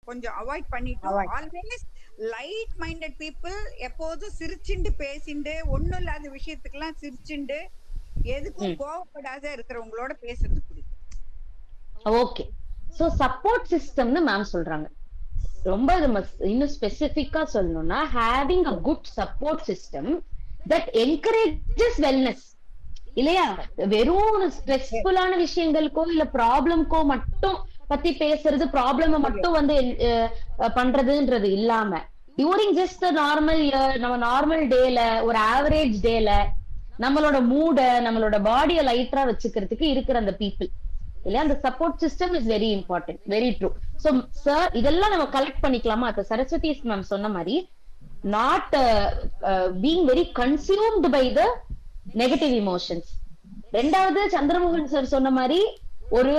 கொஞ்சம் அவாய்ட் பண்ணிட்டு always light minded people, எப்போதும் சிரிச்சுண்டு பேசிண்டு ஒண்ணும் இல்லாத விஷயத்துக்கெல்லாம் சிரிச்சுண்டு எதுக்கும் கோவப்படாத இருக்கிறவங்களோட பேசுறது பிடிக்கும். ஓகே, சோ சப்போர்ட் சிஸ்டம்னு மேம் சொல்றாங்க. ரொம்ப இன்னும் ஸ்பெசிபிக்கா சொல்லணும்னா, having a good support system that encourages wellness. இல்லையா? வெறும் ஸ்ட்ரெஸ்ஃபுல்லான விஷயங்களுக்கோ இல்ல ப்ராப்ளம்க்கோ மட்டும் பத்தி பேசுறது, ப்ராப்ளம் மட்டும் வந்து பண்றதுன்றது இல்லாம, டியூரிங் ஜஸ்ட் நார்மல் இயர், நம்ம நார்மல் டேல, ஒரு ஆவரேஜ் டேல நம்மளோட மூட, நம்மளோட பாடியை லைட்டா வச்சுக்கிறதுக்கு இருக்கிற அந்த பீப்புள் இல்லையா, அந்த support system is very important. Very true. So sir, இதெல்லாம் நம்ம கலெக்ட் பண்ணிக்கலாமா? இப்ப சரஸ்வதி மேம் சொன்ன மாதிரி, not being very consumed by the negative emotions. ரெண்டாவது, சந்திரமோகன் சார் சொன்ன மாதிரி, ஒரு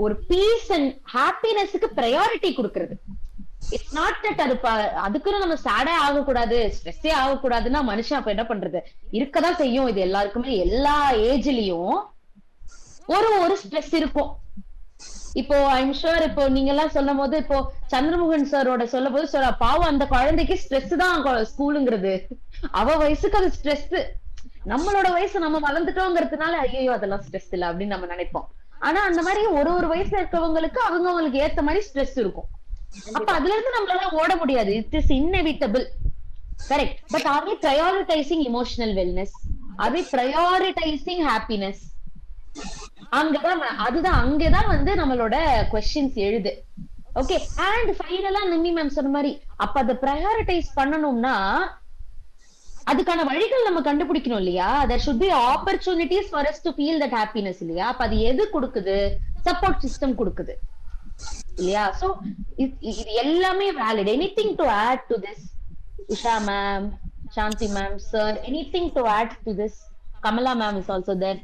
ஒரு பீஸ் அண்ட் ஹாப்பினஸ்க்கு ப்ரையாரிட்டி கொடுக்கிறது. இட்ஸ் நாட் தட் அதுக்குன்னு நம்ம சேடே ஆகக்கூடாது, ஸ்ட்ரெஸ்ஸே ஆகக்கூடாதுன்னா மனுஷன் அப்ப என்ன பண்றது? இருக்கதான் செய்யும். இது எல்லாருக்குமே எல்லா ஏஜ்லயும் ஒரு ஸ்ட்ரெஸ் இருக்கும். இப்போ ஐம் ஷூர், இப்போ நீங்க எல்லாம் சொல்லும் போது, இப்போ சந்திரமோகன் சாரோட சொல்லும் போது சொல்ல, பாவம் அந்த குழந்தைக்கு ஸ்ட்ரெஸ் தான் ஸ்கூலுங்கிறது. அவ வயசுக்கு அது ஸ்ட்ரெஸ். நம்மளோட வயசு நம்ம வளர்ந்துட்டோங்கிறதுனால ஐயோ அதெல்லாம் ஸ்ட்ரெஸ் இல்ல அப்படின்னு நம்ம நினைப்போம். ஆனா அந்த மாதிரி ஒரு வயசுல இருக்கவங்களுக்கு அவங்களுக்கு ஏத்த மாதிரி ஸ்ட்ரெஸ் இருக்கும். அப்ப அதுல இருந்து நம்மளால ஓட முடியாது. It is inevitable. Correct. But are we prioritising emotional wellness? Are we prioritising happiness? அங்கதான் வந்து நம்மளோட கொஸ்டின்ஸ் எழுது. ஓகே. அண்ட் ஃபைனலா நிம்மி மேம் சொன்ன மாதிரி, அப்ப அதை பிரையாரிட்டைஸ் பண்ணணும்னா அதுக்கான வழிகள் நம்ம கண்டுபிடிக்கணும் இல்லையா? there should be opportunities for us to feel that happiness இல்லையா? அப்ப அது எது கொடுக்குது? சப்போர்ட் சிஸ்டம் கொடுக்குது இல்லையா? சோ இது எல்லாமே valid. anything to add to this? Usha ma'am, Shanti ma'am, sir, anything to add to this? Kamala ma'am is also there.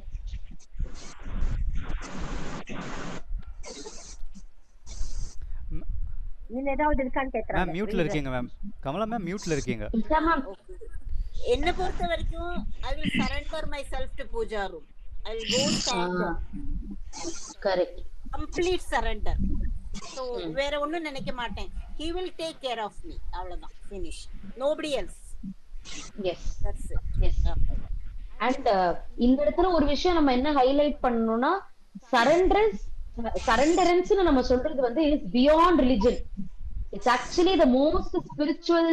நீங்க ஏதாவது இருக்கான்னு கேக்குறாங்க. மேம் மியூட்ல இருக்கீங்க மேம். கமலா மேம் மியூட்ல இருக்கீங்க. Usha ma'am, என்ன பொறுத்த வரைக்கும் I will surrender myself to puja room. I will go surrender. correct. Complete surrender. So வேற ஒண்ணும் நினைக்க மாட்டேன். He will take care of me. அவ்வளவுதான். Finish. Nobody else. Yes. That's it. Yes. And இந்த இடத்துல ஒரு விஷயம் நம்ம என்ன ஹைலைட் பண்ணணும்னா, சரண்டரன்ஸ் நம்ம சொல்றது வந்து is beyond religion. It's actually the most spiritual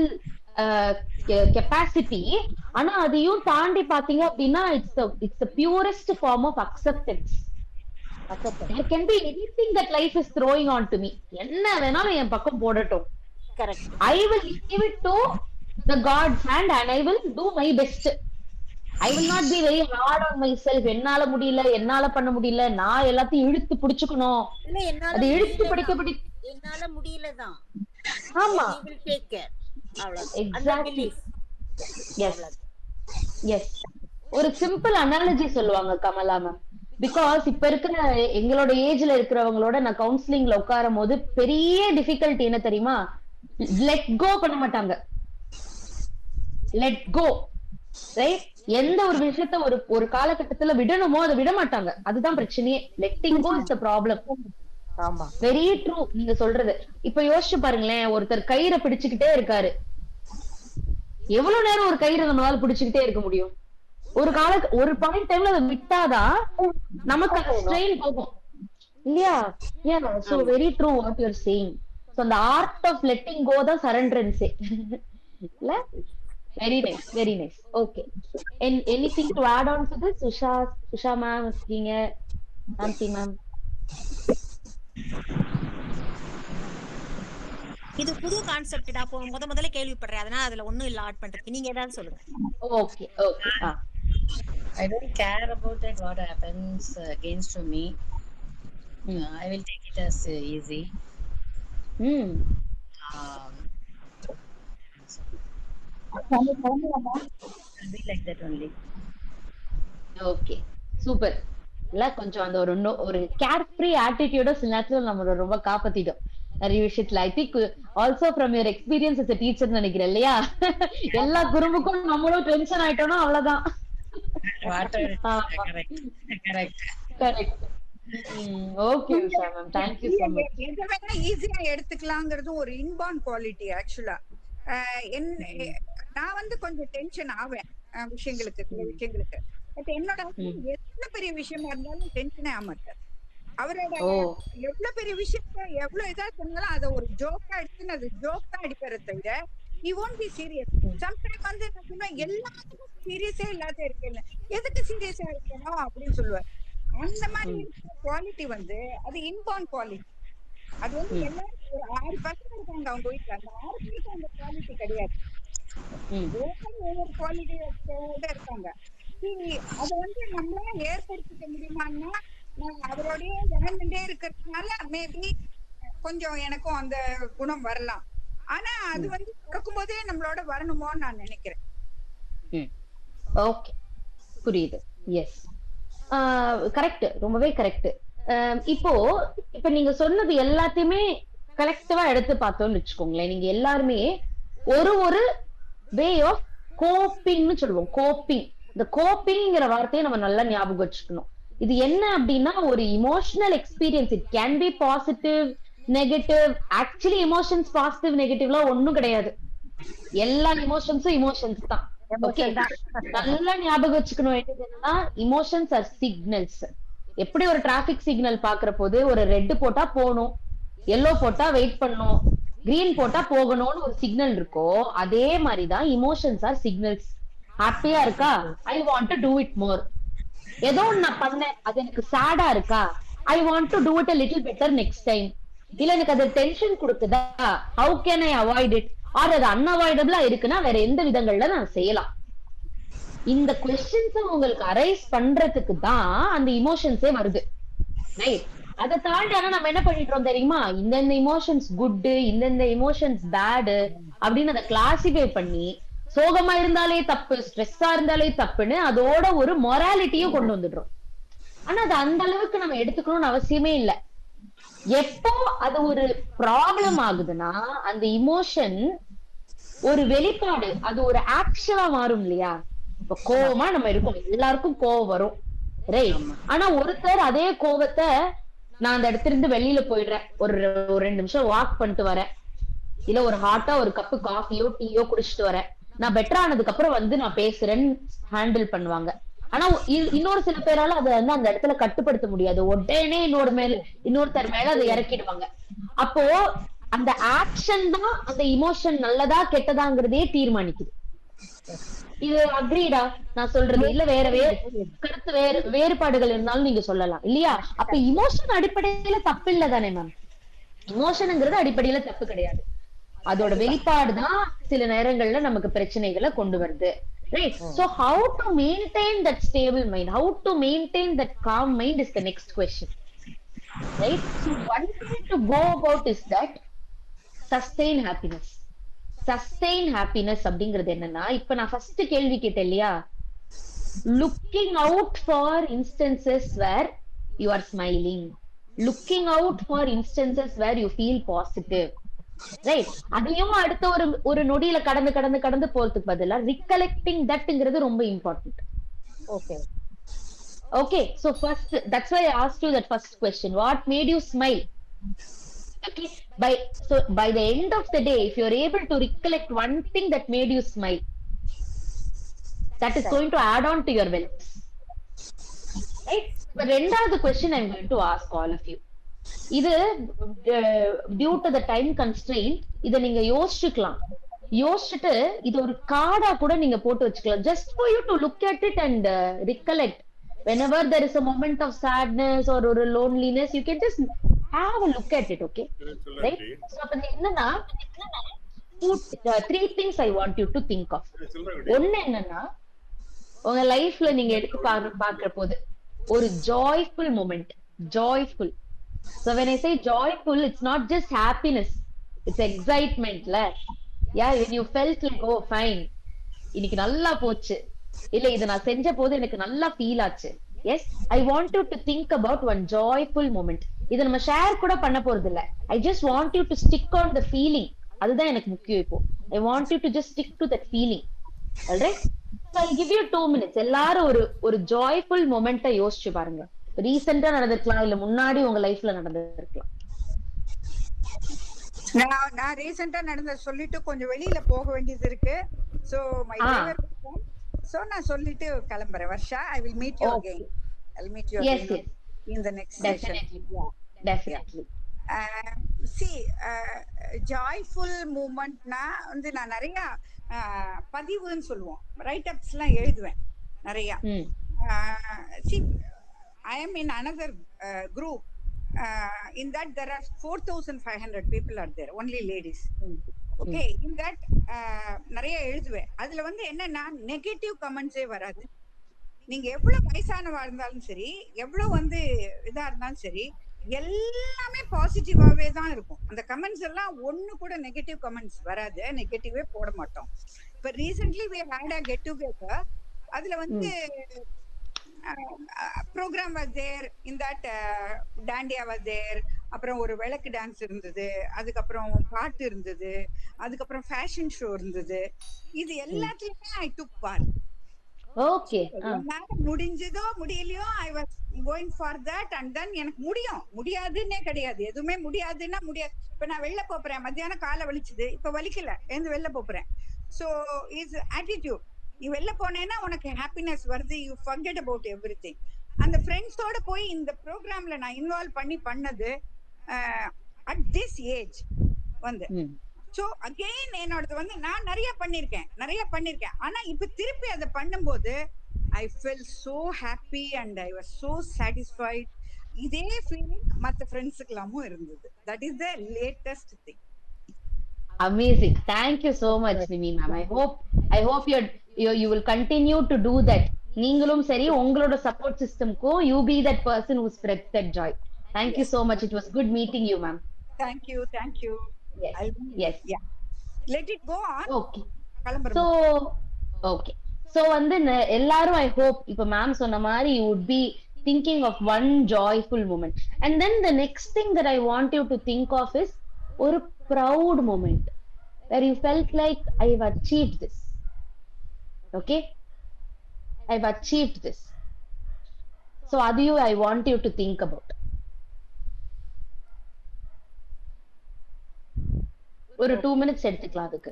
capacity. ஆனா அதையும் தாண்டி பாத்தீங்க அப்படின்னா it's the purest form of acceptance. There can be anything that life is throwing on to me. என்ன வேணாலும் என் பக்கம் போடட்டும். Correct. I will leave it to the God's hand and I will do my best. I will not be very hard on myself. என்னால முடியல, என்னால பண்ண முடியல, நான் எல்லாத்தையும் இழுத்து பிடிச்சுக்கணும். இல்ல என்னால அது இழுத்து பிடிக்க என்னால முடியலதான். ஆமா. He will take care. அவ்வளவுதான். Exactly. Yes. Yes. ஒரு சிம்பிள் அனாலஜி சொல்லுவாங்க கமலா மேம். பிகாஸ் இப்ப இருக்கிற எங்களோட ஏஜ்ல இருக்கிறவங்களோட நான் கவுன்சிலிங்ல உட்காரும் போது பெரிய டிஃபிகல்ட்டி என்ன தெரியுமா? லெட் கோ பண்ண மாட்டாங்க. Let go, right? எந்த ஒரு விஷயத்த ஒரு காலகட்டத்துல விடணுமோ அதை விட மாட்டாங்க. அதுதான் பிரச்சனையே. Letting go is the problem. ஆமா, வெரி ட்ரூ நீங்க சொல்றது. இப்ப யோசிச்சு பாருங்களேன், ஒருத்தர் கயிறை பிடிச்சுக்கிட்டே இருக்காரு. எவ்வளவு நேரம் ஒரு கயிறை நம்மளால பிடிச்சுக்கிட்டே இருக்க முடியும்? ஒரு பாயிண்ட் டைம்ல அதை விட்டாதான் நமக்கு அந்த ஸ்ட்ரெயின் போகும் இல்லையா? So very true what you are saying. So அந்த ஆர்ட் ஆஃப் லெட்டிங் கோ தான் சரண்டரன்ஸே இல்ல? Very nice, very nice. Okay, anything to add on to this? Usha ma'am இருக்கீங்க, சாந்தி மேம். இது புது கான்செப்ட் தான், முதல்ல கேள்விப்படுறேன், அதனால அதுல ஒண்ணும் இல்ல ஆட் பண்றதுக்கு. நீங்க ஏதாவது சொல்லுங்க. Okay okay. I don't care about that what happens against to me. I will take it as easy. I'll be like that only. Okay, super. இல்ல கொஞ்சம் அந்த ஒரு கேர் ஃப்ரீ ஆட்டிடியூட சில நேரத்துல நம்ம ரொம்ப காப்பாத்திட்டோம் நிறைய விஷயத்துல. I think also from your experience as a teacher நினைக்கிறேன் இல்லையா? எல்லா குறும்புக்கும் நம்மளும் டென்ஷன் ஆயிட்டோம்னா அவ்வளவுதான். Correct. Correct. Okay Usha ma'am, thank you so much. எதை வேணா ஈஸியா எடுத்துக்கலாங்கிறது ஒரு இன்பார்ன் குவாலிட்டி ஆக்சுவலா. நான் வந்து கொஞ்சம் டென்ஷன் ஆவேன் விஷயங்களுக்கு, சில விஷயங்களுக்கு. பட் என்னோட husband எவ்வளவு பெரிய விஷயமா இருந்தாலும் டென்ஷனே ஆக மாட்டார். அவரோட எவ்வளவு பெரிய விஷயத்த எவ்வளவு இதா சொன்னாலும் அதை ஒரு ஜோக்கா எடுத்துன்னு அது ஜோக்கா அடிக்கிறத தவிர he won't be serious. Sometimes வந்து நான் சொல்லுவேன், எல்லாத்துக்கும் சீரியஸே இல்லாத இருக்கேன், எதுக்கு சீரியஸா இருக்கணும் அப்படின்னு சொல்லுவார். அந்த மாதிரி குவாலிட்டி வந்து அது இன்பார்ன் குவாலிட்டி. அது வந்து எல்லாரும் ஒரு 6 பசங்க இருக்காங்க அவங்க வீட்டுல, அந்த 6 பேருக்கு அந்த குவாலிட்டி கிடையாது. ஒவ்வொரு குவாலிட்டியோட இருக்காங்க. அதை வந்து நம்மளால ஏற்படுத்திக்க முடியுமான்னா, நான் அவரோடய வாழ்ந்துட்டே இருக்கிறதுனால மேபி கொஞ்சம் எனக்கும் அந்த குணம் வரலாம். ஆனா அது வந்து பிறக்கும் போதே நம்மளோட வரணுமோன்னு நான் நினைக்கிறேன். ஓகே, புரியுது. எஸ், கரெக்ட், ரொம்பவே கரெக்ட். இப்போ நீங்க சொன்னது எல்லாத்தையுமே கலெக்டிவா எடுத்து பார்த்தோம்னு வச்சுக்கோங்களேன், நீங்க எல்லாருமே ஒரு வே ஆஃப் கோப்பிங்னு சொல்லுவோம். கோப்பிங், இந்த கோப்பிங்கிற வார்த்தையை நம்ம நல்லா ஞாபகம் வச்சுக்கணும். இது என்ன அப்படின்னா ஒரு emotional experience. It can be positive, negative. Actually emotions positive நெகட்டிவ்லாம் ஒண்ணும் கிடையாது. எல்லா இமோஷன்ஸும் இமோஷன்ஸ் தான். ஓகே, நல்லா ஞாபகம் வச்சுக்கணும் என்னன்னா இமோஷன்ஸ் ஆர் சிக்னல்ஸ். எப்படி ஒரு டிராபிக் சிக்னல் பாக்குற போது ஒரு ரெட் போட்டா போகணும், எல்லோ போட்டா வெயிட் பண்ணணும், கிரீன் போட்டா போகணும்னு ஒரு சிக்னல் இருக்கோ, அதே மாதிரிதான் இமோஷன்ஸ் ஆர் சிக்னல்ஸ். ஹாப்பியா இருக்கா, I want to do it more. ஏதோ நான் பண்ணேன், அது எனக்கு சேடா இருக்கா, I want to do it a little better next time. இல்ல எனக்கு அது டென்ஷன் கொடுக்குதா, how can I avoid it, or அது அன்அவாய்டபிளா இருக்குன்னா வேற எந்த விதங்கள்ல நான் செய்யலாம். இந்த கொஸ்டின்ஸ் உங்களுக்கு அரைஸ் பண்றதுக்கு தான் அந்த இமோஷன்ஸே வருது, ரைட்? அதை தாண்டி ஆனா நம்ம என்ன பண்ணிடுறோம் தெரியுமா, இந்தந்த இமோஷன்ஸ் குட், இந்தந்த இமோஷன்ஸ் பேடு அப்படின்னு அதை கிளாசிஃபை பண்ணி, சோகமா இருந்தாலே தப்பு, ஸ்ட்ரெஸ்ஸா இருந்தாலே தப்புன்னு அதோட ஒரு மொராலிட்டியும் கொண்டு வந்துடுறோம். ஆனா அது அந்த அளவுக்கு நம்ம எடுத்துக்கணும்னு அவசியமே இல்லை. எப்போ அது ஒரு ப்ராப்ளம் ஆகுதுன்னா அந்த இமோஷன் ஒரு வெளிப்பாடு, அது ஒரு ஆக்ஷனா மாறும் இல்லையா? இப்ப கோவமா நம்ம இருக்கோம், எல்லாருக்கும் கோவம் வரும், ரைட்? ஆனா ஒருத்தர் அதே கோவத்தை நான் அந்த இடத்துல இருந்து வெளியில போயிடுறேன், ஒரு 2 நிமிஷம் வாக் பண்ணிட்டு வரேன், இல்ல ஒரு ஹாட்டா ஒரு கப்பு காஃபியோ டீயோ குடிச்சிட்டு வரேன், நான் பெட்டர் ஆனதுக்கு அப்புறம் வந்து நான் பேசுறேன்னு ஹேண்டில் பண்ணுவாங்க. ஆனா இன்னொரு சில பேரால அதை வந்து அந்த இடத்துல கட்டுப்படுத்த முடியாது, உடனே இன்னொருத்தர் மேல அதை இறக்கிடுவாங்க. அப்போ அந்த ஆக்ஷன் தான் அந்த இமோஷன் நல்லதா கெட்டதாங்கிறதே தீர்மானிக்குது. இது அக்ரீடா நான் சொல்றது? இல்ல வேற கருத்து வேறுபாடுகள் இருந்தாலும் நீங்க சொல்லலாம் இல்லையா? அப்ப இமோஷன் அடிப்படையில தப்பு இல்ல தானே மேம்? இமோஷனுங்கிறது அடிப்படையில தப்பு கிடையாது, அதோட வெளிப்பாடுதான் சில நேரங்கள்ல நமக்கு பிரச்சனைகளை கொண்டு வருது, right? So how to maintain that stable mind, how to maintain that calm mind is the next question, right? So one way to go about is that sustain happiness. Sustain happiness அப்படிங்கிறது என்னன்னா, இப்ப நான் first கேள்வி கேட்டேன் இல்லையா, looking out for instances where you are smiling, looking out for instances where you feel positive, right? அதையும் அடுத்த ஒரு நொடியில கடந்து கடந்து கடந்து போறதுக்கு பதிலா ரிகலெக்டிங் தட்ங்கிறது ரொம்ப important. Okay okay, so first that's why I asked you that first question, what made you smile? Okay, by the end of the day, if you are able to recollect one thing that made you smile, that is going to add on to your wellness, right? But ரெண்டாவது question I'm going to ask all of you, இது due to the time constraint இத நீங்க யோசிச்சுட்டு இது ஒரு கார்டா கூட நீங்க போட்டு வச்சுக்கலாம், just for you to look at it and recollect whenever there is a moment of sadness or a loneliness, you can just have a look at it, okay? Right? So அப்ப என்னன்னா, 3 things I want you to think of. ஒன்னு என்னன்னா, உங்க லைஃப்ல நீங்க எடுத்து பாக்குற போது ஒரு joyful moment, joyful. So when I say joyful, it's not just happiness, it's excitement la. Yeah, when you felt like, oh fine, இன்னைக்கு நல்லா போச்சு, இல்ல இது நான் செஞ்ச போது எனக்கு நல்லா ஃபீல் ஆச்சு. Yes, I want you to think about one joyful moment. இத நம்ம ஷேர் கூட பண்ண போறது இல்ல, I just want you to stick on the feeling. அதுதான் எனக்கு முக்கியம் இப்போ. I want you to just stick to that feeling. All right? So I'll give you 2 minutes. எல்லாரும் ஒரு joyful moment யோசிச்சு பாருங்க. ரீசெண்டா நடந்திருக்கலாம், இல்ல முன்னாடி உங்க லைஃப்ல நடந்திருக்கலாம். நான் ரீசெண்டா நடந்த சொல்லிட்டு கொஞ்சம் வெளியில போக வேண்டியது இருக்கு. சோ மை டிரைவர், சோ நான் சொல்லிட்டு கிளம்புறேன். Varsha, I will meet you again. I will meet you again in the next session. Definitely. See, joyful moment na வந்து நான் நிறைய பதிவுன்னு சொல்லுவோம், ரைட் அப்ஸ் எல்லாம் எழுதுவேன் நிறைய. See, I am in another group. In that there are 4,500 people are there, only ladies. Okay, in that நிறைய எழுதுவேன். அதுல வந்து என்னன்னா நெகட்டிவ் கமெண்ட்ஸே வராது. நீங்க எவ்வளவு வயசானவா இருந்தாலும் சரி, எவ்வளவு வந்து இதா இருந்தாலும் சரி, எல்லாமே பாசிட்டிவாவே தான் இருக்கும். அந்த கமெண்ட்ஸ் எல்லாம் ஒண்ணு கூட நெகட்டிவ் கமெண்ட்ஸ் வராது, நெகட்டிவே போட மாட்டோம். இப்ப recently we had a get together. அதுல வந்து programme was there, in that dandiya was there, அப்புறம் ஒரு விளக்கு டான்ஸ் இருந்தது, அதுக்கப்புறம் பாட்டு இருந்தது, அதுக்கப்புறம் ஃபேஷன் ஷோ இருந்தது. இது எல்லாத்துலயுமே I took part. ஓகே, முடிஞ்சதோ முடியலையோ I was going for that. And then எனக்கு முடியாதுன்னே கிடையாது, எதுவுமே முடியாதுன்னா முடியாது. இப்ப நான் வெளில போறேன், மத்தியானம் காலை வலிச்சுது, இப்ப வலிக்கல, எழுந்து வெளில போறேன். So is attitude. நீ வெளில போனேன்னா உனக்கு ஹாப்பினஸ் வருது, யூ ஃபர்கெட் அபவுட் எவ்ரிதிங். அந்த ஃப்ரெண்ட்ஸோட போய் இந்த ப்ரோக்ராம்ல நான் இன்வால்வ் பண்ணது அட் திஸ் ஏஜ் வந்து. சோ அகைன் என்னோடது வந்து நான் நிறைய பண்ணிருக்கேன். ஆனா இப்ப திருப்பி அதை பண்ணும்போது I felt so happy and I was so satisfied. இதே ஃபீலிங் மத்த ஃப்ரெண்ட்ஸுக்கெல்லாமும் இருந்தது. That is the latest thing. Amazing. Thank you so much, Nimi ma'am. I hope you will continue to do that. நீங்களும் சரி, உங்களோட support சிஸ்டம்க்கும் you be that person who spreads that joy. Thank you so much. It was good meeting you, ma'am. Thank you. Yes. Yeah. Let it go on. Okay. So வந்து எல்லாரும் I hope இப்ப ma'am சொன்ன மாதிரி you would be thinking of one joyful moment, and then the next thing that I want you to think of is ஒரு proud moment where you felt like I've achieved this. Okay, I've achieved this. So adhiyu I want you to think about. ஒரு 2 minutes எடுத்துக்கலாம் அதுக்கு.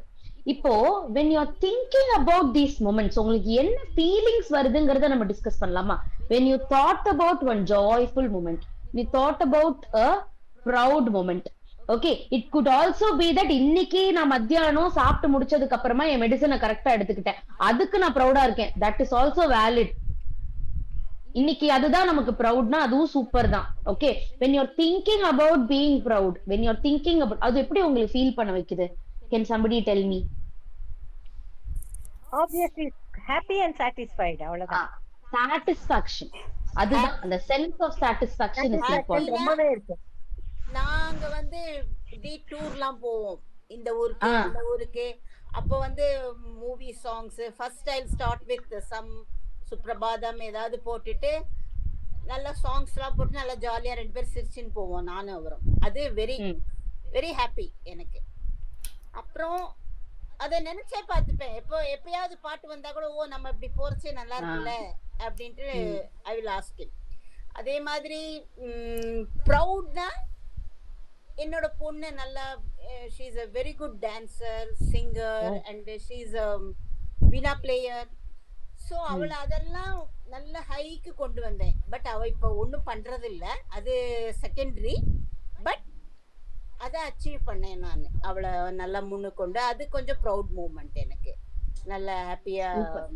இப்போ when you are thinking about these moments, உங்களுக்கு என்ன feelings வருதுங்கறத நம்ம discuss பண்ணலாமா? When you thought about one joyful moment, you thought about a proud moment. Okay, it could also be that இன்னைக்கு நான் மத்தியானம் சாப்பிட்டு முடிச்சதுக்கு அப்புறமா என் மெடிசனை கரெக்டா எடுத்துக்கிட்டேன், அதுக்கு நான் ப்ரௌடா இருக்கேன். that is also valid. இன்னைக்கு அதுதான் நமக்கு ப்ரௌட்னா அதுவும் சூப்பர் தான். Okay, when you're thinking about being proud, when you're thinking about, அது எப்படி உங்களுக்கு ஃபீல் பண்ண வைக்குது? Can somebody tell me? Obviously happy and satisfied, அவ்வளவுதான். Satisfaction, அதுதான் அந்த sense of satisfaction is important. ரொம்பவே இருக்கு. நாங்க வந்து தி டூர்லாம் போவோம், இந்த ஊருக்கு அந்த ஊருக்கு. அப்போ வந்து movie songs first I start with some Suprabhatam ஏதாவது போட்டுட்டு நல்ல சாங்ஸ் எல்லாம் போட்டு நல்லா ஜாலியா 2 பேர் சிரிச்சுன்னு போவோம், நானும் அவரும். அது வெரி வெரி ஹாப்பி எனக்கு. அப்புறம் அதை நினைச்சே பார்த்துப்பேன், எப்பயாவது பாட்டு வந்தா கூட ஓ நம்ம இப்படி போறச்சே நல்லா இருக்குல்ல அப்படின்ட்டு ஐ வில் ஆஸ்க் இட். அதே மாதிரி ப்ரௌட்னா என்னோட பொண்ணு நல்லா, she is a very good dancer, singer, and she is a Veena player. So அவளை அதெல்லாம் நல்ல ஹைக்கு கொண்டு வந்தேன். பட் அவள் இப்போ ஒன்றும் பண்ணுறது இல்லை, அது செகண்டரி. பட் அதை அச்சீவ் பண்ணேன் நான், அவளை நல்லா முன்னுக்கு கொண்டு. அது கொஞ்சம் ப்ரௌட் மூமெண்ட் எனக்கு. நல்ல ஹாப்பியாக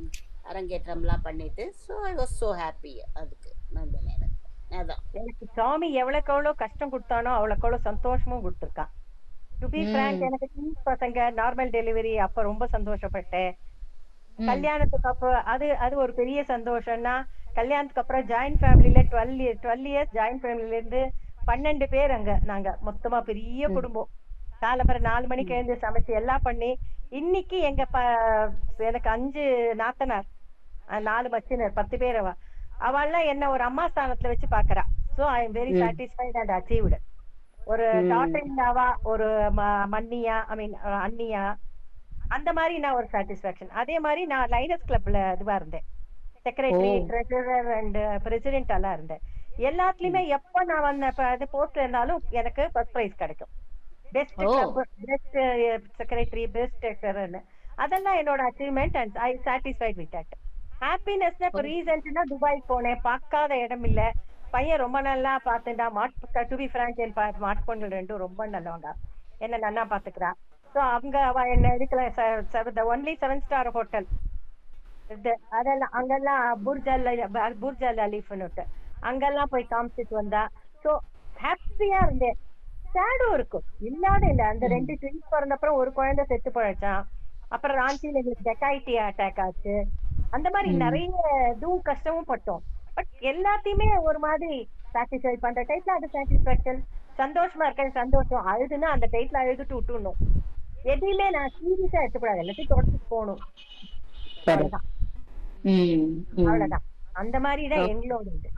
அரங்கேற்றம்லாம் பண்ணிட்டு. So I was so happy. அதுக்கு நல்ல நேரம் அதான். எனக்கு சாமி எவ்வளவுக்கு எவ்வளவு கஷ்டம் கொடுத்தானோ அவ்வளவுக்கு எவ்வளவு சந்தோஷமும் கொடுத்துருக்கான். டு பி ஃப்ராங்க், எனக்கு ட்வின்ஸ் பசங்க, நார்மல் டெலிவரி அப்ப ரொம்ப சந்தோஷப்பட்டேன். கல்யாணத்துக்கு அப்புறம் அது ஒரு பெரிய சந்தோஷம்னா, கல்யாணத்துக்கு அப்புறம் ஜாயிண்ட் ஃபேமிலியில 12 இயர்ஸ் ஜாயிண்ட் ஃபேமிலில இருந்து 12 பேர் அங்க நாங்க மொத்தமா பெரிய குடும்பம். காலம்பரை 4 மணிக்கு எழுந்து சமைச்சு எல்லாம் பண்ணி, இன்னைக்கு எங்க எனக்கு 5 நாத்தனார், 4 மச்சினர், 10 பேர். அவள்லாம் என்ன ஒரு அம்மா ஸ்தானத்துல வச்சு பாக்குறா. So I am very satisfied and achieved. ஒரு டாட்டர் இல்லாவா, ஒரு மன்னியா, ஐ மீன் அண்ணியா, அந்த மாதிரி நான் ஒரு சாட்டிஸ்பாக்சன். அதே மாதிரி நான் லைனர்ஸ் கிளப்ல இதுவா இருந்தேன், செக்ரட்டரி, ட்ரெஷரர் அண்ட் பிரசிடென்ட் எல்லாம் இருந்தேன். எல்லாத்துலயுமே எப்ப நான் வந்த இது போஸ்ட் இருந்தாலும் எனக்கு ஃபர்ஸ்ட் பிரைஸ் கிடைக்கும். Best club, best secretary, best டெக்டர்னு அதெல்லாம் என்னோட achievement and I satisfied with that. ஹாப்பினஸ்னா இப்ப ரீசெண்டா துபாய் போனேன், பார்க்காத இடம் இல்ல. பையன் ரொம்ப நல்லா பாத்துட்டா. டு பி ஃப்ராங்க் என் மாட்டுப்பொண்ணு ரெண்டும் ரொம்ப நல்லவங்க, என்ன நல்லா பாத்துக்கிறா. ஸோ அவங்க அவ என்ன இதுக்குள்ள ஒன்லி 7-star ஹோட்டல் அதெல்லாம் அங்கெல்லாம் புர்ஜ் அல் அலிஃப்னுட்டு அங்கெல்லாம் போய் காமிச்சிட்டு வந்தா. ஸோ ஹாப்பியா இருந்தேன். சேடும் இருக்கும், இல்லாத இல்ல. அந்த 2 ட்வின்ஸ் பிறந்தப்புறம் ஒரு குழந்தை செத்து போயிடுச்சான். அப்புறம் ராஞ்சியில எங்களுக்கு டெக்காய்டி அட்டாக் ஆச்சு. அந்த மாதிரி நிறைய இதுவும் கஷ்டமும் பட்டோம். பட் எல்லாத்தையுமே ஒரு மாதிரி சாட்டிஸ்ஃபை பண்ற டைப்ல அது சாட்டிஸ்பேக்ஷன். சந்தோஷமா இருக்க சந்தோஷம், அழுதுன்னா அந்த டைப்ல அழுதுட்டு விட்டுணும். எதையுமே நான் சீரியஸா எடுத்துக்கூடாது, எல்லாத்தையும் தொடச்சிட்டு போகணும். அவ்வளவுதான் அவ்வளவுதான். அந்த மாதிரிதான் எங்களோட இது.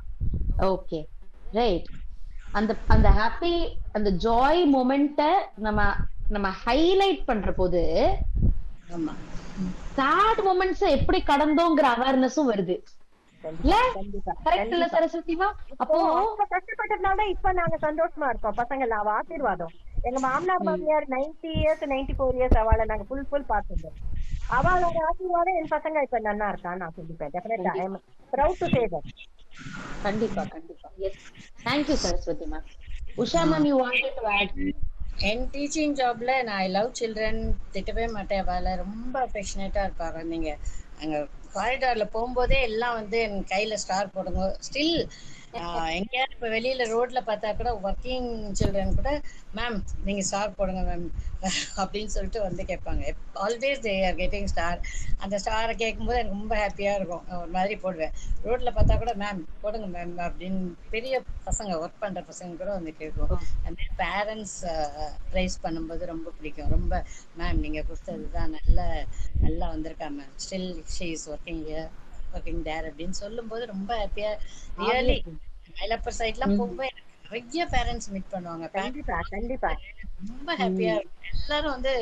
Okay right. அந்த அந்த ஹாப்பி அந்த ஜாய் மொமெண்ட்ட நம்ம நம்ம ஹைலைட் பண்ற போது சாட் மொமெண்ட்ஸ் எப்படி கடந்தோங்கிற அவேர்னஸும் வருது. அப்போ கஷ்டப்பட்டதுனால இப்ப நாங்க சந்தோஷமா இருக்கோம். பசங்க அவ ஆசீர்வாதம். எங்க மாமனார் மாமியார் 90 years 94 years அவளை நாங்க ஃபுல் பார்த்துருந்தோம். அவளோட ஆசீர்வாதம் என் பசங்க இப்ப நல்லா இருக்கான்னு நான் சொல்லிப்பேன். டெஃபினட்டா I am proud to say that. கண்டிப்பா கண்டிப்பா. Yes, thank you Saraswathi ma'am. Usha ma'am, you wanted to add? என் டீச்சிங் ஜாப்ல நான் ஐ லவ் சில்ட்ரன் திட்டவே மாட்டேன். அவளை ரொம்ப அஃபெக்ஷனேட்டா இருப்பாங்க. நீங்க அங்க காரிடார்ல போகும்போதே எல்லாம் வந்து என் கையில ஸ்டார் போடுங்க. ஸ்டில் எங்கேயாவது இப்போ வெளியில ரோட்ல பார்த்தா கூட ஒர்க்கிங் சில்ட்ரன் கூட மேம் நீங்க ஸ்டார் போடுங்க மேம் அப்படின்னு சொல்லிட்டு வந்து கேட்பாங்க. Always they are getting star. அந்த ஸ்டாரை கேட்கும்போது எனக்கு ரொம்ப ஹாப்பியா இருக்கும். ஒரு மாதிரி போடுவேன். ரோட்ல பார்த்தா கூட மேம் போடுங்க மேம் அப்படின்னு பெரிய பசங்க ஒர்க் பண்ற பசங்க கூட வந்து கேட்கும். அந்த பேரண்ட்ஸ் ப்ரைஸ் பண்ணும்போது ரொம்ப பிடிக்கும். ரொம்ப மேம் நீங்க கொடுத்ததுதான் நல்லா வந்திருக்கா ma'am, still she is working there அப்படின்னு சொல்லும் போது ரொம்ப ஹாப்பியா. ரியலி மயிலாப்பூர் சைட்லாம் போகும்போது நிறைய பேரண்ட்ஸ் மீட் பண்ணுவாங்க. கண்டிப்பா ரொம்ப ஹாப்பியா இருக்கும். எல்லாரும் வந்து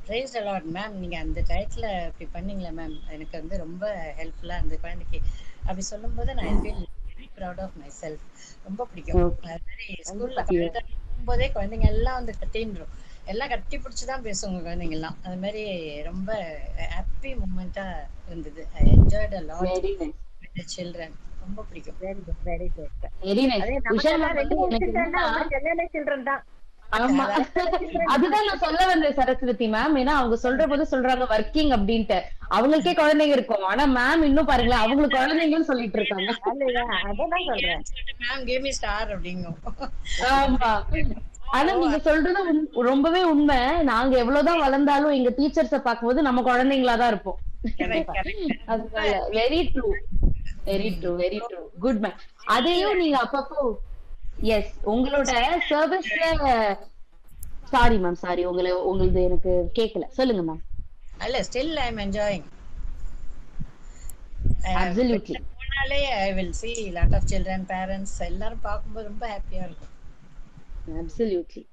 பிரைஸ் அலாட் மேம், நீங்க அந்த டயத்துல இப்படி பண்ணீங்களா மேம், எனக்கு வந்து ரொம்ப ஹெல்ப்ஃபுல்லா இருந்தது குழந்தைக்கு அப்படி சொல்லும் போது நான் feel very proud of myself. ரொம்ப பிடிக்கும். அது மாதிரி ஸ்கூல்ல போகும்போதே குழந்தைங்க எல்லாம் வந்து கட்டின்றோம், எல்லாம் கட்டி பிடிச்சிதான் பேசுவாங்க குழந்தைங்க எல்லாம். அது மாதிரி ரொம்ப ஹாப்பி மூமெண்டா இருந்தது. I enjoyed a lot with the children. ரொம்ப பிடிக்கும். Very good very good. Very nice. Usha ma'am Chennai children தான். ஆமா, அதுதான் நான் சொல்ல வந்தேன் சரஸ்வதி மேம். ஏன்னா அவங்க சொல்ற போது சொல்றாங்க ஒர்க்கிங் அப்படின்ட்டு, அவங்களுக்கே குழந்தைங்க இருக்கும். ஆனா மேம் இன்னும் பாருங்களேன், அவங்களுக்கு குழந்தைங்கன்னு சொல்லிட்டு இருக்காங்க. அதான் சொல்றேன் மேம் கிவ் மீ ஸ்டார் அப்படிங்க. ஆமா, ஆனா நீங்க சொல்றது ரொம்பவே உண்மை. நாங்க எவ்வளவுதான் வளர்ந்தாலும் எங்க டீச்சர்ஸ பாக்கும்போது நம்ம குழந்தைங்களாதான் இருப்போம். அதனால very true very true very true. Good ma'am. அதையும் நீங்க அப்பப்போ எஸ் உங்களோட சர்வீஸ்ல சாரி மேம் சாரி உங்களது எனக்கு கேட்கல, சொல்லுங்க மேம். அல்ல still I am enjoying. Absolutely. போனாலே I will see lot of children parents எல்லாரும் பாக்கும்போது ரொம்ப ஹாப்பியா இருக்கும். Absolutely.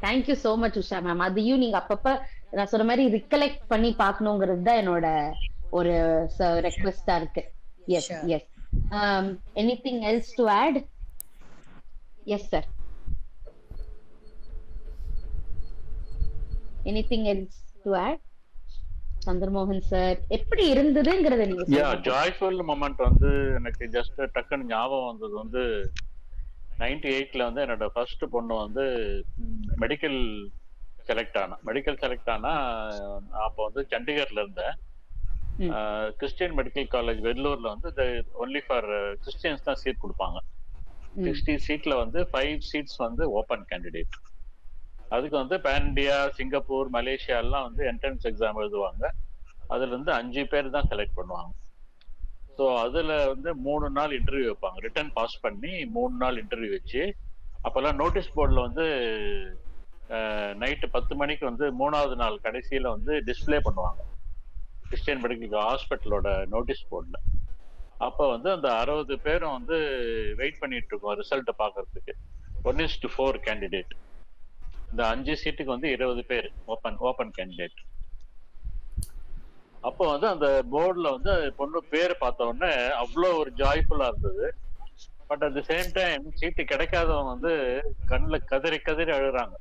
Thank you so much Usha ma'am. அதையும் நீங்க அப்பப்ப நான் சொன்ன மாதிரி ரிகலெக்ட் பண்ணி பார்க்கணுங்கிறது தான் என்னோட ஒரு ரெக்வெஸ்டா இருக்கு. Yes yes. Anything else to add? Yes sir. Anything else to add? Chandramohan sir எப்படி இருந்ததுங்கறத நீங்க சொல்லுங்க. ஜாய்ஃபுல் மொமெண்ட் வந்து எனக்கு ஜஸ்ட் டக்குன்னு ஞாபகம் வந்தது வந்து 98ல வந்து என்னோட ஃபர்ஸ்ட் பொண்ணு வந்து மெடிக்கல் செலக்ட் ஆனா அப்போ வந்து சண்டிகர்ல இருந்தேன். கிறிஸ்டியன் மெடிக்கல் காலேஜ் வெள்ளூர்ல வந்து ஒன்லி ஃபார் கிறிஸ்டியன்ஸ் தான் சீட் கொடுப்பாங்க. 60 சீட்ல வந்து 5 சீட்ஸ் வந்து ஓப்பன் கேண்டிடேட். அதுக்கு வந்து பேன் இண்டியா, சிங்கப்பூர், மலேசியா எல்லாம் வந்து என்ட்ரன்ஸ் எக்ஸாம் எழுதுவாங்க. அதுல இருந்து 5 பேர் தான் செலக்ட் பண்ணுவாங்க. ஸோ அதுல வந்து 3 நாள் இன்டர்வியூ வைப்பாங்க. ரிட்டன் பாஸ் பண்ணி 3 நாள் இன்டர்வியூ வச்சு அப்பெல்லாம் நோட்டீஸ் போர்டில் வந்து நைட்டு 10 மணிக்கு வந்து 3வது நாள் கடைசியில வந்து டிஸ்பிளே பண்ணுவாங்க கிறிஸ்டியன் மெடிக்கல் ஹாஸ்பிட்டலோட நோட்டீஸ் போர்டில். அப்போ வந்து அந்த 60 பேரும் வந்து வெயிட் பண்ணிட்டு இருக்கோம் ரிசல்ட்டை பார்க்கறதுக்கு. 1:4 கேண்டிடேட். இந்த 5 சீட்டுக்கு வந்து 20 பேர் ஓப்பன் கேண்டிடேட். அப்போ வந்து அந்த போர்டில் வந்து பொண்ணு பேர் பார்த்த உடனே அவ்வளோ ஒரு ஜாய்ஃபுல்லா இருந்தது. But at the same time seat கிடைக்காதவங்க வந்து கண்ணுல கதறி கதறி அழுகுறாங்க.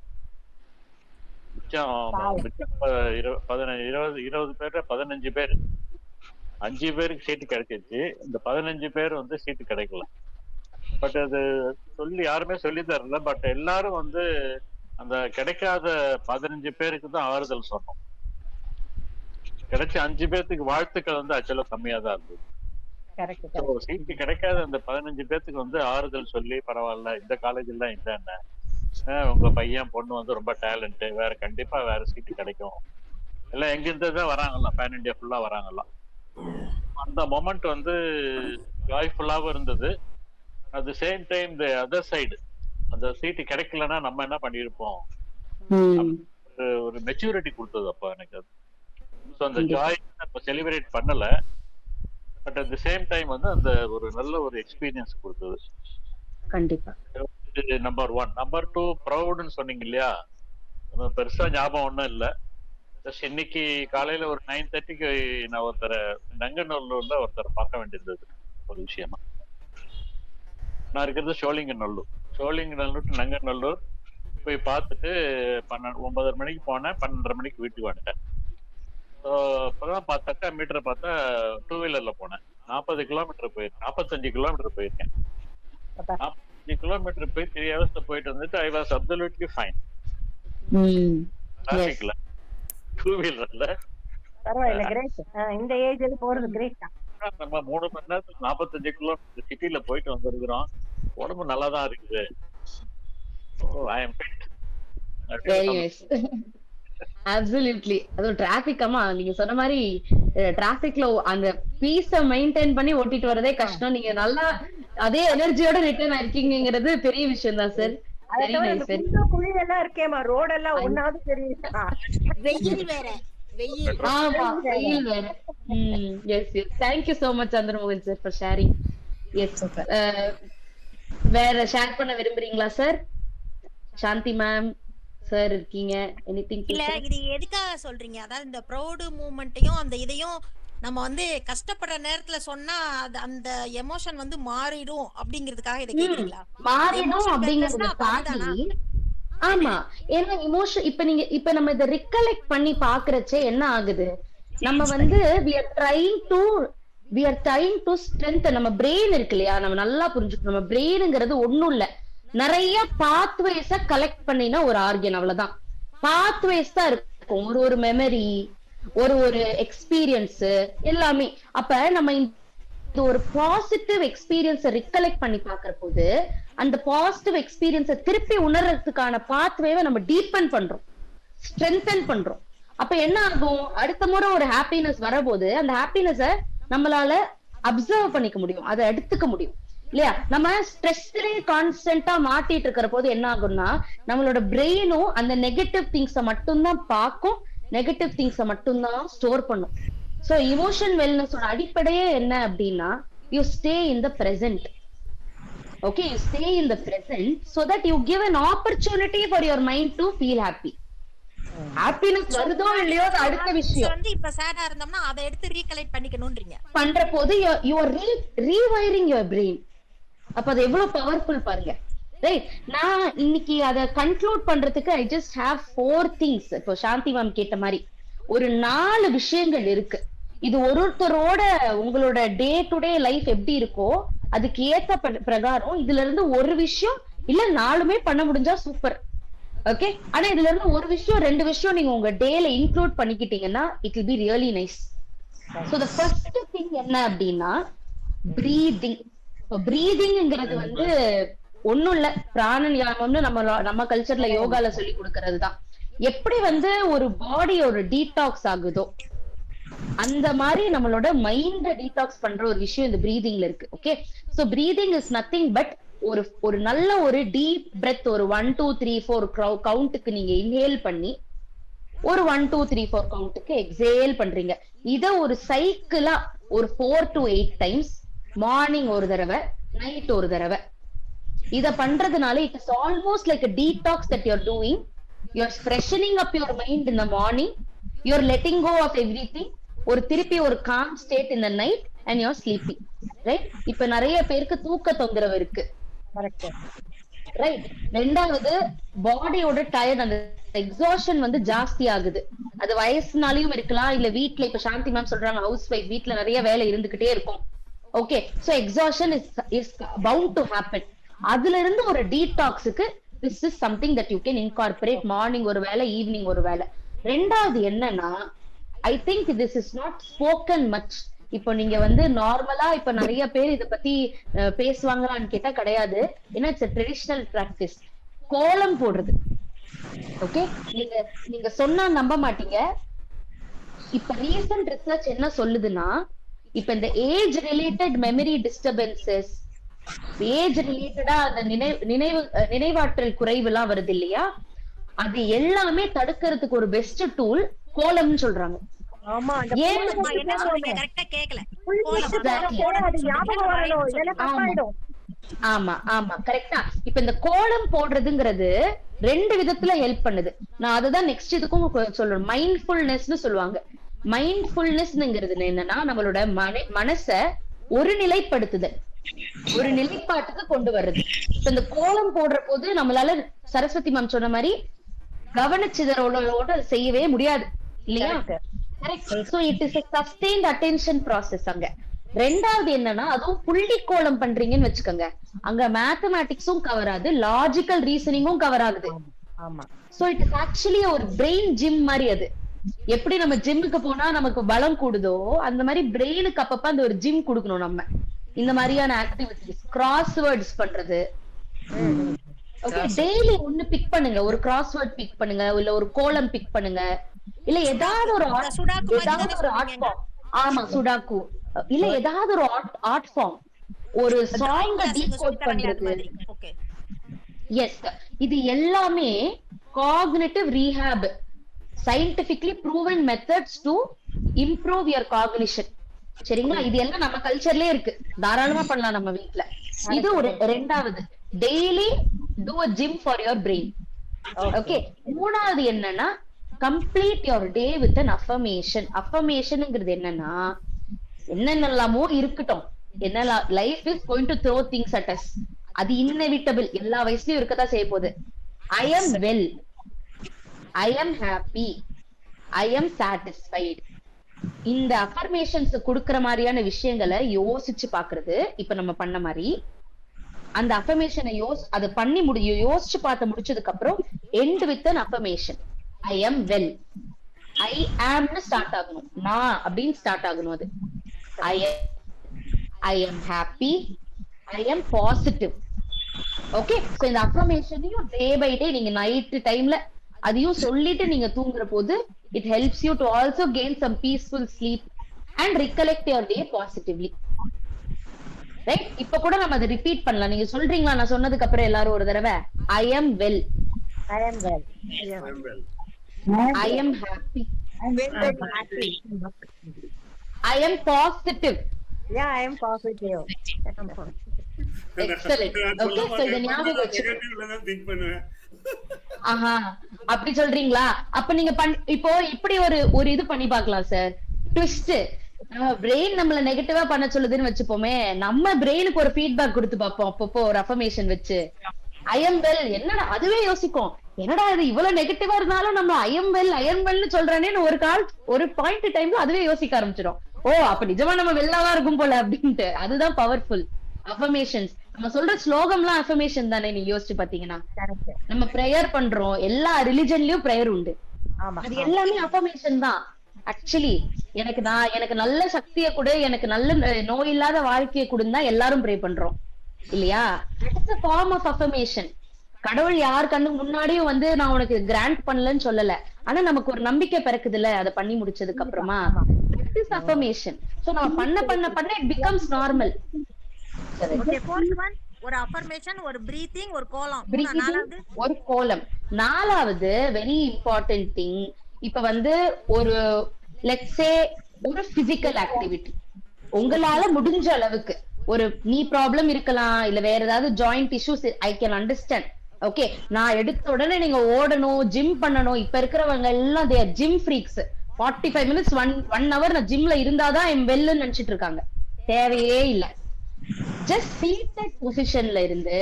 மிச்சம் 20 பேர்ல 15 பேர், 5 பேருக்கு சீட்டு கிடைச்சிருச்சு. இந்த 15 பேர் வந்து சீட்டு கிடைக்கல. பட் அது யாருமே சொல்லி தரல. பட் எல்லாரும் வந்து அந்த கிடைக்காத 15 பேருக்கு தான் ஆறுதல் சொன்னோம். கிடைச்ச 5 பேர்த்துக்கு வாழ்த்துக்கள் வந்து ஆக்சுவலா கம்மியா தான் இருந்தது. சீட்டு கிடைக்காத அந்த 15 பேர்த்துக்கு வந்து ஆறுதல் சொல்லி, பரவாயில்ல இந்த காலேஜ் எல்லாம் இல்லைன்னு, உங்க பையன் பொண்ணு வந்து ரொம்ப டேலண்ட், வேற கண்டிப்பா வேற சீட்டு கிடைக்கும், எல்லாம் எங்க இருந்துதான் வராங்கலாம், பேன் இண்டியா ஃபுல்லா வராங்கலாம். அந்த மொமெண்ட் வந்து ஜாய்ஃபுல்லாவும் இருந்தது. At the same time the other side, அந்த சீட்டு கிடைக்கலன்னா நம்ம என்ன பண்ணிருப்போம், ஒரு மெச்சூரிட்டி கொடுத்தது அப்ப எனக்கு அது. ஸோ அந்த ஜாய் இப்ப செலிப்ரேட் பண்ணல, but at the same time வந்து அந்த ஒரு நல்ல ஒரு எக்ஸ்பீரியன்ஸ் கொடுத்தது. கண்டிப்பா. நம்பர் 1. நம்பர் 2, ப்ரௌடுன்னு சொன்னீங்க இல்லையா, பெருசா ஞாபகம் ஒன்றும் இல்லை. இன்னைக்கு காலையில ஒரு 9:30க்கு நான் நங்கநல்லூர்ல ஒருத்தரை பார்க்க வேண்டியிருந்தது ஒரு விஷயமா. நான் இருக்கிறது சோழிங்கநல்லூர் டு நங்கநல்லூர் போய் பார்த்துட்டு 9:30 மணிக்கு போனேன். 12:30 மணிக்கு வீட்டுக்கு வந்துட்டேன். ஸோ இப்போதான் பார்த்தாக்கா மீட்டரை பார்த்தா 2 வீலர்ல போனேன். 40 கிலோமீட்டர் போயிருக்கேன், 45 கிலோமீட்டர் போயிருக்கேன். 45 கிலோமீட்டர் போய் 3 hours போயிட்டு வந்துட்டு ஐ வாஸ் அப்சல்யூட்லி ஃபைன். டிராஃபிக்ல 2 வீலர்ல பரவாயில்லை, கிரேட். இந்த ஏஜ்ல போறது கிரேட் தான். நம்ம 3 மணி நேரத்துக்கு 45 கிலோமீட்டர் சிட்டில போயிட்டு வந்திருக்கிறோம். உடம்பு நல்லா தான் இருக்குது. ஐ அம் ஃபிட். Very nice. அப்சல்யூட்லி. அது டிராபிக். ஆமா, நீங்க சொன்ன மாதிரி டிராபிக்ல அந்த பீஸ மெயின்டைன் பண்ணி ஓட்டிட்டு வரதே கஷ்டம். நீங்க நல்லா அதே எனர்ஜியோட ரிட்டர்ன் ஆயிருக்கீங்கிறது பெரிய விஷயம் தான் சார். குழியெல்லாம் இருக்கேமா, ரோடெல்லாம் ஒன்னாவது தெரியுமா, வெயில் வேற, வெயில். ஆமா, வெயில் வேற. Yes yes. Thank you so much Chandramohan sir for sharing. Yes. வேற ஷேர் பண்ண விரும்புறீங்களா சார்? சாந்தி மேம் சார் இருக்கீங்க, எனிதிங்? இல்ல, இது எதுக்காக சொல்றீங்க? அதாவது இந்த ப்ரௌட் மூமெண்ட்டையும் அந்த இதையும் நம்ம வந்து கஷ்டப்படுற நேரத்துல சொன்னா அந்த எமோஷன் வந்து மாறிடும் அப்படிங்கிறதுக்காக இதை கேக்குறீங்களா? மாறிடும் அப்படிங்கறத தாண்டி, ஆமா, ஏன்னா இமோஷன் இப்ப நம்ம இதை ரிகலெக்ட் பண்ணி பாக்குறச்சே என்ன ஆகுது, நம்ம வந்து we are trying to strengthen நம்ம பிரெயின் இருக்கு இல்லையா, நம்ம நல்லா புரிஞ்சுக்கணும். நம்ம பிரெயினுங்கிறது ஒண்ணும் இல்ல, நிறைய பாத்வேஸ கலெக்ட் பண்ணினா ஒரு ஆர்கன், அவ்வளவுதான். பாத்வேஸ் தான் இருக்கும், ஒரு மெமரி, ஒரு எக்ஸ்பீரியன்ஸ் எல்லாமே. அப்ப நம்ம இந்த ஒரு பாசிட்டிவ் எக்ஸ்பீரியன்ஸ ரிகலெக்ட் பண்ணி பாக்குற போது அந்த பாசிட்டிவ் எக்ஸ்பீரியன்ஸ திருப்பி உணர்றதுக்கான பாத்வேவை நம்ம டீப்பன் பண்றோம், ஸ்ட்ரென்தன் பண்றோம். அப்ப என்ன ஆகும், அடுத்த முறை ஒரு ஹாப்பினஸ் வரபோது அந்த ஹாப்பினஸ நம்மளால அப்சர்வ் பண்ணிக்க முடியும், அதை எடுத்துக்க முடியும் இல்லையா? நம்ம ஸ்ட்ரெஸ்லயே கான்ஸ்டன்டா மாட்டிட்டு இருக்கிற போது என்ன ஆகும்னா, நம்மளோட பிரெயினும் அந்த நெகட்டிவ் திங்ஸ மட்டும்தான் பார்க்கும், நெகட்டிவ் திங்ஸ மட்டும்தான் ஸ்டோர் பண்ணும். சோ இமோஷன் வெல்னஸோட அடிப்படையே என்ன அப்படின்னா, you stay in the present. Okay, you stay in the present so that you give an opportunity for your mind to feel happy. Happiness வருதோ இல்லையோ அது அடுத்த விஷயம். வந்து இப்ப சேடா இருந்தோம்னா அதை எடுத்து ரீகலெக்ட் பண்ணிக்கணும்ன்றீங்க. பண்ற போது you are rewiring your brain. அப்ப அது எவ்வளவு பவர்ஃபுல் பாருங்க. ரைட், நான் இன்னைக்கு அதை கன்க்ளூட் பண்றதுக்கு I just have 4 things. இப்போ சாந்தி மேம் கேட்ட மாதிரி ஒரு 4 விஷயங்கள் இருக்கு. இது ஒருத்தரோட உங்களோட டே டு டே லைஃப் எப்படி இருக்கோ அதுக்கு ஏத்த பிரகாரம் இதுல இருந்து ஒரு விஷயம் இல்ல 4மே பண்ண முடிஞ்சா சூப்பர். ஓகே, ஆனா இதுல இருந்து ஒரு விஷயம் 2 விஷயம் நீங்க உங்க டேல include பண்ணிக்கிட்டீங்கன்னா it will be really nice. So the first thing என்ன அப்படின்னா breathing. பிரீதிங்கிறது வந்து ஒண்ணும் இல்ல, பிராணாயாமம்னு நம்ம கல்ச்சர்ல யோகால சொல்லி கொடுக்கறது தான். எப்படி வந்து ஒரு பாடி ஒரு டீடாக்ஸ் ஆகுதோ அந்த மாதிரி நம்மளோட மைண்ட டீடாக்ஸ் பண்ற ஒரு விஷயம் இந்த பிரீதிங்ல இருக்கு. Okay, so breathing is nothing but ஒரு நல்ல ஒரு டீப் பிரெத், ஒரு 1 2 3 4 கவுண்ட்டுக்கு நீங்க இன்ஹேல் பண்ணி ஒரு 1 2 3 4 கவுண்ட்டுக்கு எக்ஸேல் பண்றீங்க. இத ஒரு சைக்கிளா ஒரு 4 to 8 டைம்ஸ், மார்னிங் ஒரு தடவை, நைட் ஒரு தடவை. இத பண்றதுனால it is almost like a detox that you are doing. You are freshening up your mind in the morning. You are letting go of everything. ஒரு திருப்பி ஒரு calm state in the night and you're sleeping, right? இப்ப நிறைய பேருக்கு தூக்க தொந்தரவு இருக்கு, right? ரெண்டாவது பாடியோட டயர்ட், அந்த எக்ஸாஷன் வந்து ஜாஸ்தி ஆகுது. அது வயசுனாலயும் இருக்கலாம், இல்ல வீட்ல இப்ப சாந்தி மேம் சொல்றாங்க ஹவுஸ் ஒய்ஃப், வீட்ல நிறைய வேலை இருந்துகிட்டே இருக்கும். Okay, so exhaustion is bound to happen. அதுல இருந்து ஒரு டீடாக்ஸுக்கு this is something that you can incorporate. Morning ஒரு வேலை, ஈவினிங் ஒரு வேலை. ரெண்டாவது என்னன்னா, I think this is not spoken much. இப்போ நீங்க வந்து நார்மலா இப்ப நிறைய பேர் இத பத்தி பேசுவாங்களான்னு கேட்டா கிடையாது. ஏன்னா இட்ஸ் ட்ரெடிஷனல் பிராக்டிஸ். கோலம் போடுறது, ஓகே, நீங்க சொன்னா நம்ப மாட்டீங்க. இப்ப ரீசன்ட் ரிசர்ச் என்ன சொல்லுதுன்னா, இப்ப இந்த age related memory disturbances, age ரிலேட்டடா அந்த நினைவாற்றல் குறைவு எல்லாம் வருது இல்லையா, அது எல்லாமே தடுக்கிறதுக்கு ஒரு பெஸ்ட் டூல் கோலம்னு சொல்றாங்க. ஆமா, ஆமா ஆமா கரெக்டா. இப்ப இந்த கோலம் போடுறதுங்கிறது ரெண்டு விதத்துல ஹெல்ப் பண்ணுது. நான் அதுதான் நெக்ஸ்ட் இதுக்கும் சொல்றேன். மைண்ட்ஃபுல்னஸ்னு சொல்லுவாங்க. மைண்ட்ஃபுல்னஸ்ங்கிறது என்னன்னா, நம்மளோட மனச ஒரு நிலைப்படுத்துதல், ஒரு நிலைப்பாட்டுக்கு கொண்டு வர்றது. இப்ப இந்த கோலம் போடுற போது நம்மளால சரஸ்வதி மேம் சொன்ன மாதிரி கவனச்சிதறோட செய்யவே முடியாது இல்லையா? So it is a sustained attention process அங்க. ரெண்டாவது என்னன்னா, அதுவும் புள்ளி கோலம் பண்றீங்கன்னு வச்சுக்கோங்க, அங்க மேத்தமேட்டிக்ஸும் கவர் ஆகுது, லாஜிக்கல் ரீசனிங்கும் கவர் ஆகுது. சோ இட் இஸ் ஆக்சுவலி ஒரு பிரெயின் ஜிம் மாதிரி. அது எப்படி நம்ம ஜிம்முக்கு போனா நமக்கு பலம் கூடுதோ, அந்த மாதிரி பிரெயினுக்கு அப்பப்ப அந்த ஒரு ஜிம் கொடுக்கணும் நம்ம. இந்த மாதிரியான ஆக்டிவிட்டிஸ், கிராஸ்வேர்ட்ஸ் பண்றது, ஓகே, டெய்லி ஒண்ணு பிக் பண்ணுங்க. ஒரு கிராஸ்வேர்ட் பிக் பண்ணுங்க, இல்ல ஒரு கோலம் பிக் பண்ணுங்க, இல்ல ஏதாவது ஒரு ஆர்ட் ஃபார்ம். ஆமா, சுடாக்கு, இல்ல ஏதாவது ஒரு ஆர்ட் ஃபார்ம், ஒரு சாங்க டீகோட் பண்றது. எஸ், இது எல்லாமே cognitive rehab, scientifically proven methods to improve your cognition. சரிங்களா? இது எல்லாம் நம்ம கல்ச்சர்லயே இருக்கு, தாராளமா பண்ணலாம் நம்ம வீட்ல. இது ஒரு ரெண்டாவது. Daily do a gym for your brain. Okay, மூணாவது என்னன்னா, complete your day with an affirmation. அஃபர்மேஷன்ங்கிறது என்னன்னா, என்னென்னலாமோ இருக்கட்டும், என்ன life is going to throw things at us, அது இன்னெவிட்டபிள், எல்லா வயசுலயும் இருக்கதான் செய்ய போகுது. I am well, I am happy, I am satisfied. இந்த அஃபர்மேஷன்ஸ் கொடுக்கற மாதிரியான விஷயங்களை யோசிச்சு பாக்குறது, இப்ப நம்ம பண்ண மாதிரி அந்த அஃபர்மேஷனை அதை பண்ணி யோசிச்சு பார்த்து முடிச்சதுக்கு அப்புறம் end with an affirmation. I am well, I ஆம்னு ஸ்டார்ட் ஆகணும், நான் அப்படின்னு ஸ்டார்ட் ஆகணும். அது I am happy, I am positive. Okay, so இந்த அஃபர்மேஷனையும் டே பை டே நீங்க நைட் டைம்ல அதையும் சொல்லிட்டு நீங்க தூங்குற போது, it helps you to also gain some peaceful sleep and recollect your day positively. Right? இப்ப கூட நம்ம அதை ரிப்பீட் பண்ணலாம். நீங்க சொல்றீங்களா? நான் சொன்னதுக்கு அப்புறம் எல்லாரும் ஒரு தடவை, ஐ am well, I am well, I am happy, I am positive. Yeah, I am positive. Excellent. Okay, so இத ஞாபகம் வச்சுக்கோங்க. திங்க் பண்ணுவேன். ஆஹா, அப்படி சொல்றீங்களா? அப்ப நீங்க இப்போ இப்படி ஒரு இது பண்ணி பார்க்கலாம் சார். ட்விஸ்ட், நம்ம பிரெயின் நம்மள நெகட்டிவா பண்ண சொல்லுதுன்னு வச்சுப்போமே, நம்ம பிரெயினுக்கு ஒரு ஃபீட்பேக் கொடுத்து பார்ப்போம் அப்பப்போ ஒரு அஃபர்மேஷன் வச்சு. ஐ எம் வெல், என்னடா அதுவே யோசிக்கும், என்னடா இது இவ்வளவு நெகட்டிவா இருந்தாலும் நம்ம ஐ எம் வெல்னு சொல்றானேன்னு ஒரு பாயிண்ட் டைம்ல அதுவே யோசிக்க ஆரம்பிச்சிடும். ஓ, அப்ப நிஜமா நம்ம வெல்லாவா இருக்கும் போல அப்படின்ட்டு. அதுதான் பவர்ஃபுல் அஃபர்மேஷன்ஸ். நம்ம சொல்ற ஸ்லோகம்லாம் அஃபர்மேஷன் தானே? நீங்க யோசிச்சு பாத்தீங்கன்னா, நம்ம பிரேயர் பண்றோம், எல்லா ரிலிஜன்லயும் பிரேயர் உண்டு, அது எல்லாமே அஃபர்மேஷன் தான். ஆக்சுவலி எனக்கு நல்ல சக்தியை கொடு, எனக்கு நல்ல நோய் இல்லாத வாழ்க்கையை கொடுந்தா எல்லாரும் ப்ரே பண்றோம் இல்லையா? It's a form of affirmation. கடவுள் யார் கண்ணுக்கு முன்னாடியும் வந்து நான் உனக்கு கிராண்ட் பண்ணலன்னு சொல்லல, ஆனா நமக்கு ஒரு நம்பிக்கை பிறக்குதுல்ல அதை பண்ணி முடிச்சதுக்கு அப்புறமா. that is affirmation. so நம்ம பண்ண it becomes normal. ஒரு அஃபர்மேஷன், ஒரு பிரீத்திங், ஒரு கோலம். ஒரு கோலம். நாலாவது வெரி இம்பார்ட்டன்ட் திங், இப்ப வந்து ஒரு லெட்ஸ் சே ஒரு பிசிக்கல் ஆக்டிவிட்டி உங்களால முடிஞ்ச அளவுக்கு, ஒரு நீ ப்ராப்ளம் இருக்கலாம், இல்ல வேற ஏதாவது joint issues, I can understand. Okay, நான் எடுத்த உடனே நீங்க ஓடணும், ஜிம் பண்ணணும். இப்ப இருக்கிறவங்க எல்லாம் they are gym freaks. 45 minutes 1 hour நான் ஜிம்ல இருந்தாதான் என் வெல்லுன்னு நினைச்சிட்டு இருக்காங்க. தேவையே இல்ல. ஜஸ்ட் சீட்டட் பொசிஷன்ல இருந்து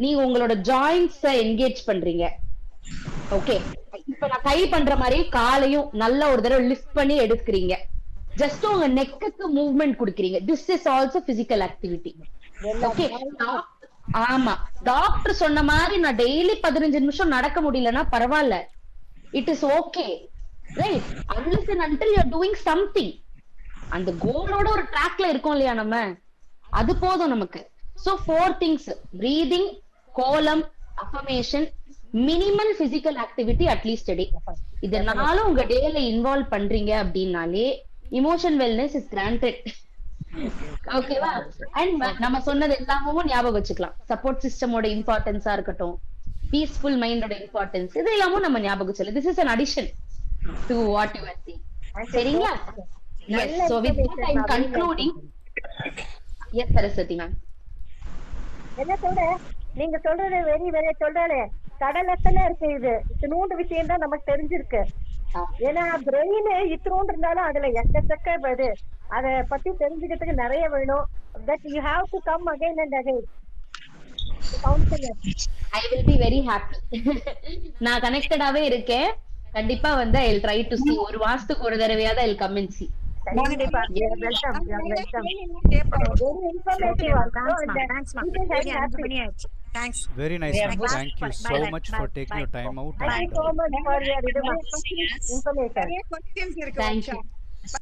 நீங்க உங்களோட ஜாயிண்ட்ஸ என்கேஜ் பண்றீங்க. ஓகே, இப்ப நான் கை பண்ற மாதிரி காலையும் நல்ல ஒரு தடவை லிஃப்ட் பண்ணி எடுக்கிறீங்க. ஜஸ்ட் உங்க நெக்குக்கு மூவ்மெண்ட் கொடுக்குறீங்க. This is also physical activity. Okay, ஆமா, டாக்டர் சொன்ன மாதிரி நான் டெய்லி 15 நிமிஷம் நடக்க முடியலன்னா பரவாயில்ல, it is okay, right? Unless and until you are doing something. அந்த கோலோட ஒரு ட்ராக்ல இருக்கோம் இல்லையா நம்ம, அது போதும் நமக்கு. So 4 things: breathing, kolam, affirmation, minimal physical activity at least day. இதனால உங்க டேல இன்வால்வ் பண்றீங்க அப்படின்னாலே இமோஷன் வெல்னஸ் இஸ் கிராண்டட். ஓகேவா? அண்ட் நம்ம சொன்னது எல்லாமும் ஞாபகம் வச்சுக்கலாம். சப்போர்ட் சிஸ்டமோட இம்பார்ட்டன்ஸா இருக்கட்டும், பீஸ்ஃபுல் மைண்டோட இம்பார்ட்டன்ஸ், இது எல்லாமும் நம்ம ஞாபகம் வச்சுக்கலாம். This is an addition to what you are saying. சரிங்களா? Yes, so with that I'm concluding. Yes, Saraswati ma'am. என்ன சொல்ற? நீங்க சொல்றது வெரி வெரி சொல்றாலே கடலத்துல இருக்கு. இது இத்தினூண்டு விஷயம் தான் நமக்கு தெரிஞ்சிருக்கு. ஏன்னா பிரெயின் இத்தினூண்டு இருந்தாலும் அதுல எக்கச்சக்க வருது. அத பத்தி தெரிஞ்சுக்கிறதுக்கு நிறைய வேணும். That you have to come again and again. I will be very happy. நான் கனெக்டடாவே இருக்கேன். கண்டிப்பா வந்து I'll try to see. ஒரு வாரத்துக்கு ஒரு தடவையாவது I'll come and see. கண்டிப்பா. Welcome welcome. Very informative. Thanks. Very nice. Thank you so much for taking your time out. Thank you so much for your information. questions இருக்கு. Thank you.